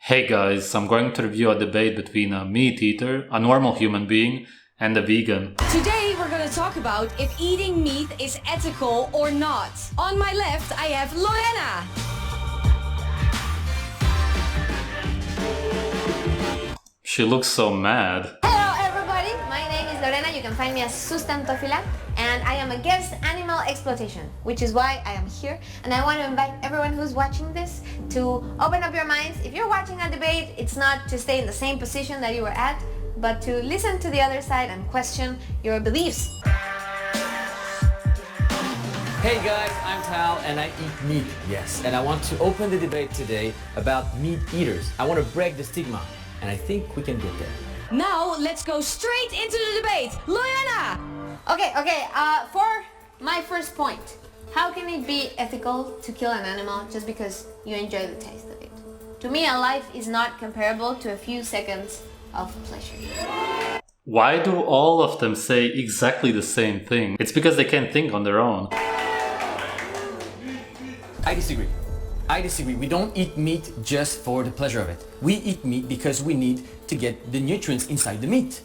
Hey guys, I'm going to review a debate between a meat eater, a normal human being, and a vegan. Today we're going to talk about if eating meat is ethical or not. On my left I have Lorena. She looks so mad. Hello everybody, my name is Lorena, you can find me as Sustantofila, and I am a guest animal exploitation, which is why I am here, and I want to invite everyone who's watching this to open up your minds. If you're watching a debate, it's not to stay in the same position that you were at, but to listen to the other side and question your beliefs. Hey guys, I'm Tal and I eat meat, yes. And I want to open the debate today about meat eaters. I want to break the stigma, and I think we can get there. Now let's go straight into the debate. Lorena! Okay, for my first point, how can it be ethical to kill an animal just because you enjoy the taste of it? To me, a life is not comparable to a few seconds of pleasure. Why do all of them say exactly the same thing? It's because they can't think on their own. I disagree. We don't eat meat just for the pleasure of it. We eat meat because we need to get the nutrients inside the meat.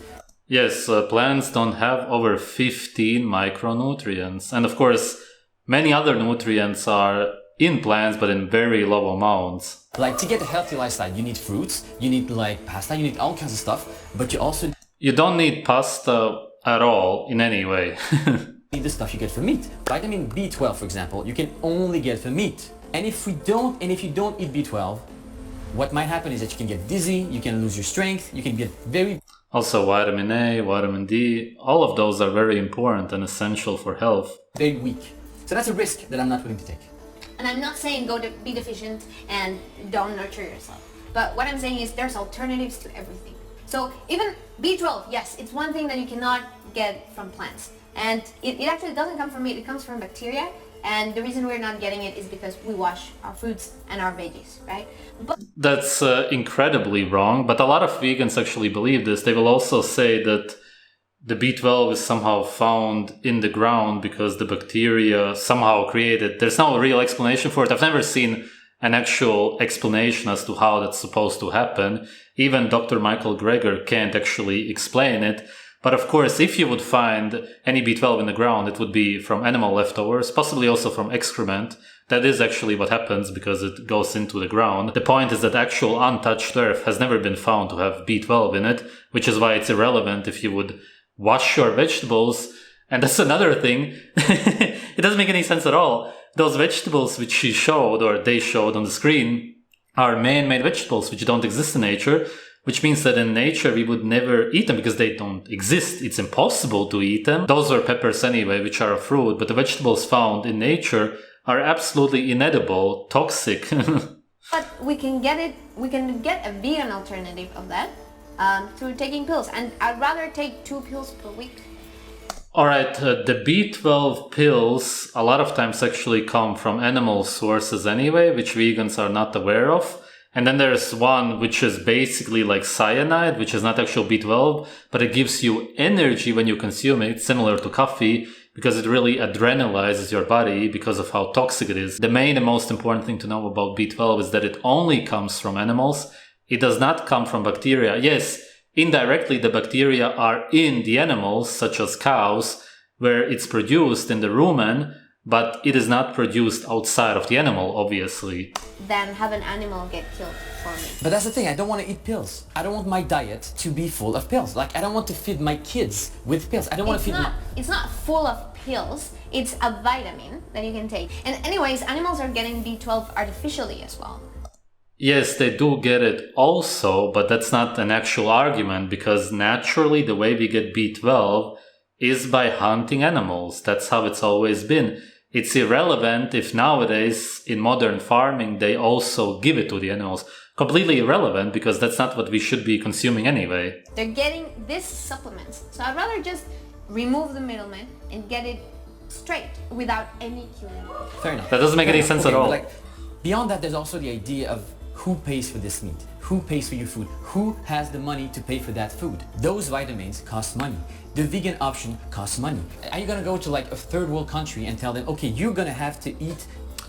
Yes, plants don't have over 15 micronutrients. And of course, many other nutrients are in plants but in very low amounts. Like, to get a healthy lifestyle, you need fruits, you need like pasta, you need all kinds of stuff, but you also You don't need pasta at all in any way. need the stuff you get from meat. Vitamin B12, for example, you can only get from meat. And if you don't eat B12, what might happen is that you can get dizzy, you can lose your strength, you can get very Also vitamin A, vitamin D, all of those are very important and essential for health. weak. So that's a risk that I'm not willing to take. And I'm not saying go to be deficient and don't nurture yourself. But what I'm saying is there's alternatives to everything. So even B12, yes, it's one thing that you cannot get from plants. And it actually doesn't come from meat, it comes from bacteria. And the reason we're not getting it is because we wash our fruits and our veggies, right? But That's incredibly wrong, but a lot of vegans actually believe this. They will also say that the B12 is somehow found in the ground because the bacteria somehow created. There's no real explanation for it. I've never seen an actual explanation as to how that's supposed to happen. Even Dr. Michael Greger can't actually explain it. But of course, if you would find any B12 in the ground, it would be from animal leftovers, possibly also from excrement. That is actually what happens because it goes into the ground. The point is that actual untouched earth has never been found to have B12 in it, which is why it's irrelevant if you would wash your vegetables. And that's another thing. It doesn't make any sense at all. Those vegetables which she showed, or they showed on the screen, are man-made vegetables which don't exist in nature. Which means that in nature we would never eat them because they don't exist. It's impossible to eat them. Those are peppers anyway, which are a fruit, but the vegetables found in nature are absolutely inedible, toxic. but we can get a vegan alternative of that through taking pills. And I'd rather take 2 pills per week. Alright, the B12 pills a lot of times actually come from animal sources anyway, which vegans are not aware of. And then there's one which is basically like cyanide, which is not actual B12, but it gives you energy when you consume it. It's similar to coffee because it really adrenalizes your body because of how toxic it is. The main and most important thing to know about B12 is that it only comes from animals. It does not come from bacteria. Yes, indirectly the bacteria are in the animals, such as cows, where it's produced in the rumen, but it is not produced outside of the animal, obviously. Than have an animal get killed for me. But that's the thing, I don't want to eat pills. I don't want my diet to be full of pills. Like, I don't want to feed my kids with pills. I don't want to feed It's not full of pills, it's a vitamin that you can take. And anyways, animals are getting B12 artificially as well. Yes, they do get it also, but that's not an actual argument because naturally the way we get B12 is by hunting animals. That's how it's always been. It's irrelevant if nowadays in modern farming they also give it to the animals. Completely irrelevant because that's not what we should be consuming anyway. They're getting this supplement. So I'd rather just remove the middleman and get it straight without any killing. Fair enough. That doesn't make any sense at all. Like, beyond that, there's also the idea of who pays for this meat? Who pays for your food? Who has the money to pay for that food? Those vitamins cost money. The vegan option costs money. Are you gonna go to like a third world country and tell them, okay, you're gonna have to eat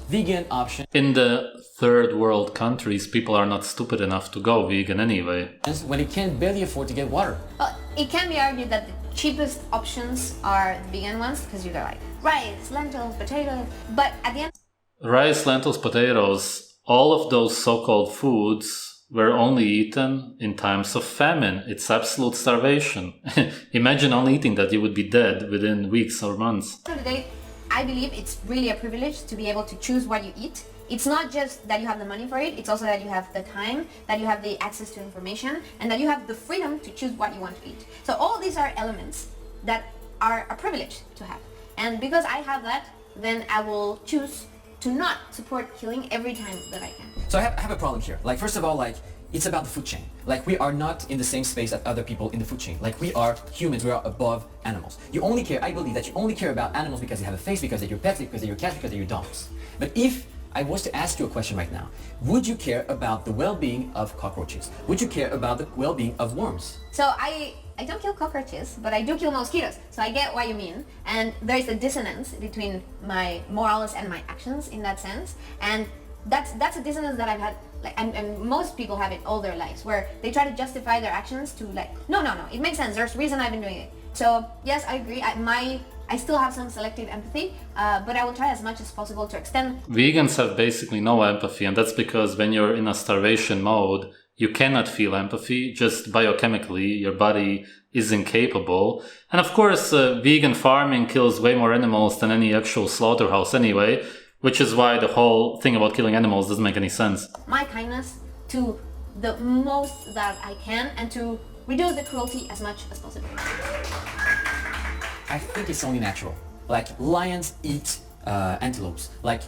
vegan options In the third world countries, people are not stupid enough to go vegan anyway. when they can barely afford to get water. Well, it can be argued that the cheapest options are the vegan ones because you got like rice, lentils, potatoes. But at the end, Rice, lentils, potatoes, all of those so-called foods were only eaten in times of famine. It's absolute starvation. Imagine only eating that, you would be dead within weeks or months. of the day, I believe it's really a privilege to be able to choose what you eat. It's not just that you have the money for it, it's also that you have the time, that you have the access to information, and that you have the freedom to choose what you want to eat. So all these are elements that are a privilege to have. And because I have that, then I will choose to not support killing every time that I can. So I have a problem here. Like, first of all, like, it's about the food chain. Like, we are not in the same space as other people in the food chain. Like, we are humans, we are above animals. You only care, I believe that you only care about animals because they have a face, because they're your pets, because they're your cats, because they're your dogs. But if I was to ask you a question right now, would you care about the well-being of cockroaches? Would you care about the well-being of worms? So I don't kill cockroaches, but I do kill mosquitoes. So I get what you mean. And there's a dissonance between my morals and my actions in that sense. And that's a dissonance that I've had, like, and most people have it all their lives, where they try to justify their actions to like, no, it makes sense. There's reason I've been doing it. So yes, I agree. I still have some selective empathy, but I will try as much as possible to extend. Vegans have basically no empathy, and that's because when you're in a starvation mode, you cannot feel empathy. Just biochemically, your body is incapable. And of course, vegan farming kills way more animals than any actual slaughterhouse anyway, which is why the whole thing about killing animals doesn't make any sense. My kindness to the most that I can and to reduce the cruelty as much as possible. I think it's only natural. Like, lions eat antelopes. Like,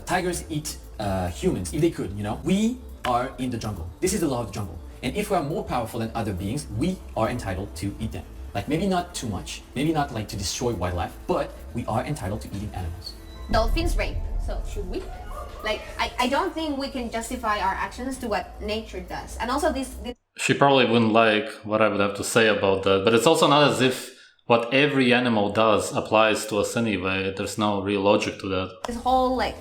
tigers eat humans, if they could, you know? We are in the jungle. This is the law of the jungle. And if we are more powerful than other beings, we are entitled to eat them. Like, maybe not too much, maybe not like to destroy wildlife, but we are entitled to eating animals. Dolphins rape, so should we? Like, I don't think we can justify our actions to what nature does. And also this She probably wouldn't like what I would have to say about that, but it's also not as if what every animal does applies to us anyway. There's no real logic to that. this whole like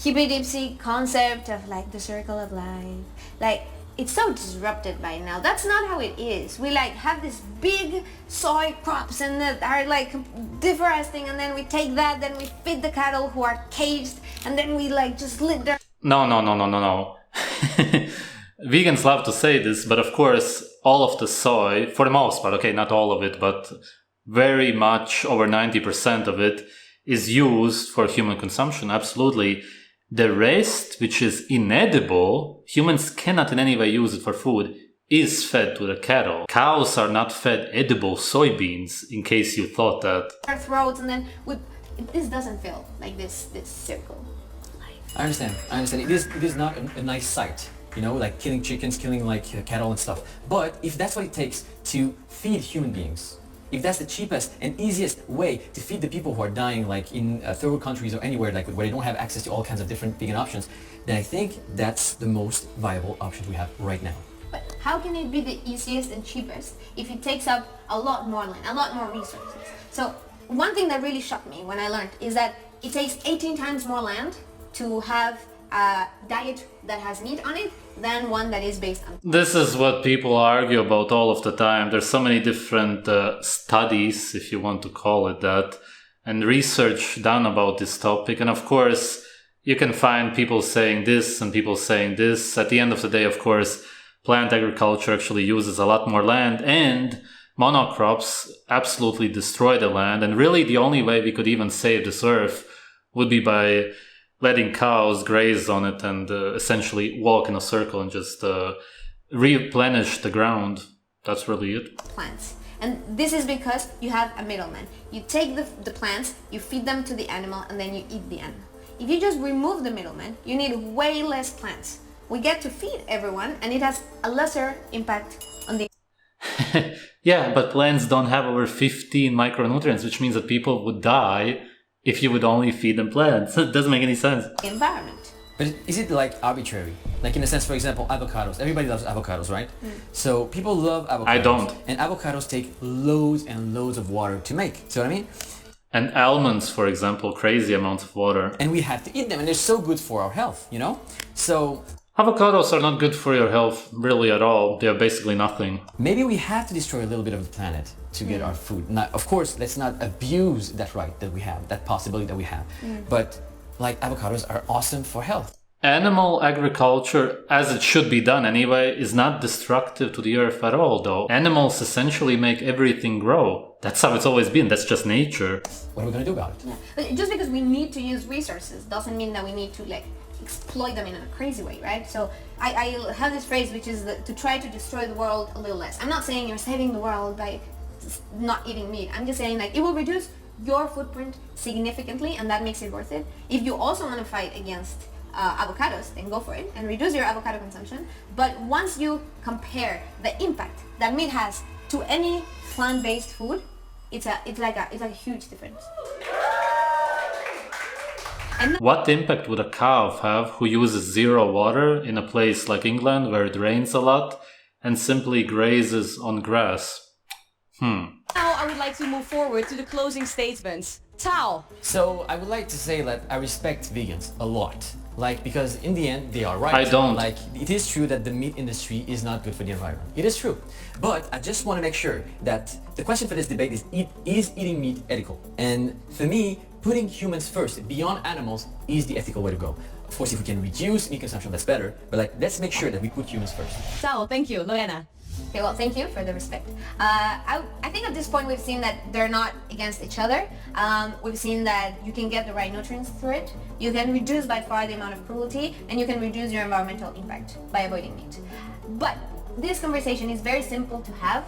hippy-dipsy concept of like the circle of life, like it's so disrupted by now. That's not how it is. We like have this big soy crops and that are like deforesting, and then we take that, then we feed the cattle who are caged, and then we like just live there. No. Vegans love to say this, but of course, all of the soy, for the most part, okay, not all of it, but very much over 90% of it is used for human consumption, absolutely. The rest, which is inedible, humans cannot in any way use it for food, is fed to the cattle. Cows are not fed edible soybeans, in case you thought that. Our throats, and then this doesn't feel like this circle. I understand. It is not a nice sight, you know, like killing chickens, killing like cattle and stuff. But if that's what it takes to feed human beings, if that's the cheapest and easiest way to feed the people who are dying, like in third world countries or anywhere like where they don't have access to all kinds of different vegan options, then I think that's the most viable option we have right now. But how can it be the easiest and cheapest if it takes up a lot more land, a lot more resources? So one thing that really shocked me when I learned is that it takes 18 times more land to have a diet that has meat on it than one that is based on. This is what people argue about all of the time. There's so many different studies, if you want to call it that, and research done about this topic. And of course, you can find people saying this and people saying this. At the end of the day, of course, plant agriculture actually uses a lot more land, and monocrops absolutely destroy the land. And really the only way we could even save this earth would be by letting cows graze on it and essentially walk in a circle and just replenish the ground. That's really it. Plants. And this is because you have a middleman. You take the plants, you feed them to the animal, and then you eat the animal. If you just remove the middleman, you need way less plants. We get to feed everyone, and it has a lesser impact on the Yeah, but plants don't have over 15 micronutrients, which means that people would die if you would only feed them plants. It doesn't make any sense. environment. But is it like arbitrary? Like in a sense, for example, avocados. Everybody loves avocados, right? So people love avocados. I don't. And avocados take loads and loads of water to make. See what I mean? And almonds, for example, crazy amounts of water. And we have to eat them, and they're so good for our health, you know? So Avocados are not good for your health really at all. They are basically nothing. maybe we have to destroy a little bit of the planet to get our food. Now, of course, let's not abuse that right that we have, that possibility that we have. But like avocados are awesome for health. Animal agriculture, as it should be done anyway, is not destructive to the earth at all, though. Animals essentially make everything grow. That's how it's always been. That's just nature. What are we going to do about it? Yeah. But just because we need to use resources doesn't mean that we need to like exploit them in a crazy way, right? So I have this phrase which is to try to destroy the world a little less. I'm not saying you're saving the world by not eating meat. I'm just saying like it will reduce your footprint significantly, and that makes it worth it. If you also want to fight against avocados, then go for it and reduce your avocado consumption. But once you compare the impact that meat has to any plant-based food, it's like a huge difference. What impact would a cow have who uses zero water in a place like England where it rains a lot and simply grazes on grass? Now I would like to move forward to the closing statements. Tao. So I would like to say that I respect vegans a lot. Like, because in the end, they are right. I don't. Like, it is true that the meat industry is not good for the environment. It is true. But I just want to make sure that the question for this debate is eating meat ethical? And for me, putting humans first, beyond animals, is the ethical way to go. Of course, if we can reduce meat consumption, that's better. But like, let's make sure that we put humans first. Tao, thank you. Lorena. Okay, well, thank you for the respect. I think at this point we've seen that they're not against each other. We've seen that you can get the right nutrients through it. You can reduce by far the amount of cruelty, and you can reduce your environmental impact by avoiding meat. But this conversation is very simple to have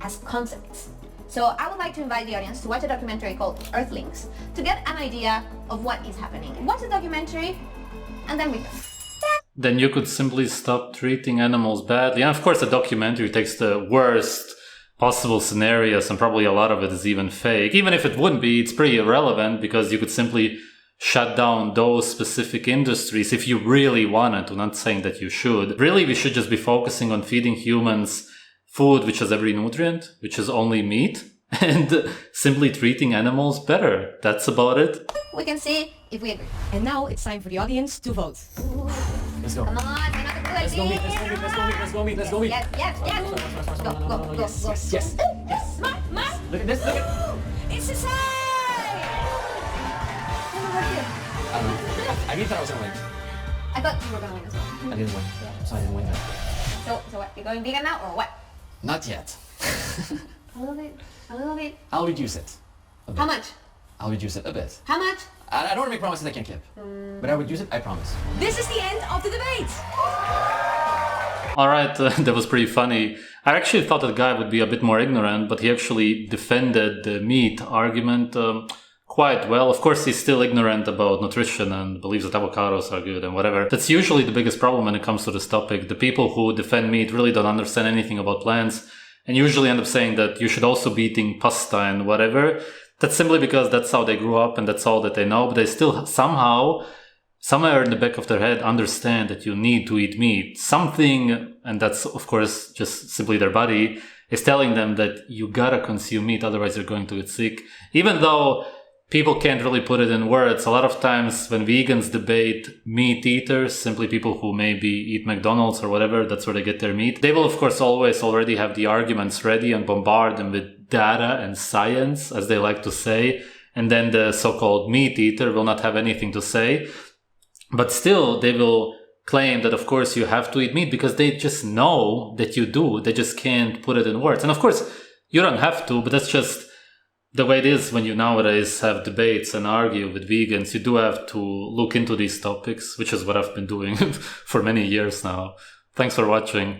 as concepts. So I would like to invite the audience to watch a documentary called Earthlings to get an idea of what is happening. Watch the documentary, and then we go. Then you could simply stop treating animals badly. And of course, the documentary takes the worst possible scenarios, and probably a lot of it is even fake. Even if it wouldn't be, it's pretty irrelevant because you could simply shut down those specific industries if you really wanted to. Not saying that you should. Really, we should just be focusing on feeding humans food which has every nutrient, which is only meat, and simply treating animals better. That's about it. We can see if we agree. And now it's time for the audience to vote. Let's go. Come on, we're not gonna do Let's go meat, let's go meat, let's go meet, let's go meet, let's go meet. Yes, yes, yes. Go. Yes. Mark, Look at this, look at it's a tie! I don't know. I really thought I was gonna win. I thought you were gonna win as well. I didn't win. So I didn't win that. So what? You're going vegan now or what? Not yet. A little bit. I'll reduce it. A bit. How much? I'll reduce it a bit. How much? I don't want to make promises I can't keep. But I'll reduce it, I promise. This is the end of the debate. All right, that was pretty funny. I actually thought that guy would be a bit more ignorant, but he actually defended the meat argument quite well. Of course, he's still ignorant about nutrition and believes that avocados are good and whatever. That's usually the biggest problem when it comes to this topic. The people who defend meat really don't understand anything about plants and usually end up saying that you should also be eating pasta and whatever. That's simply because that's how they grew up and that's all that they know. But they still somehow, somewhere in the back of their head, understand that you need to eat meat. Something, and that's of course just simply their body, is telling them that you gotta consume meat, otherwise you're going to get sick. Even though people can't really put it in words, a lot of times when vegans debate meat eaters, simply people who maybe eat McDonald's or whatever, that's where they get their meat, they will of course always already have the arguments ready and bombard them with data and science, as they like to say, and then the so-called meat eater will not have anything to say. But still, they will claim that, of course, you have to eat meat because they just know that you do. They just can't put it in words. And of course, you don't have to, but that's just the way it is when you nowadays have debates and argue with vegans. You do have to look into these topics, which is what I've been doing for many years now. Thanks for watching.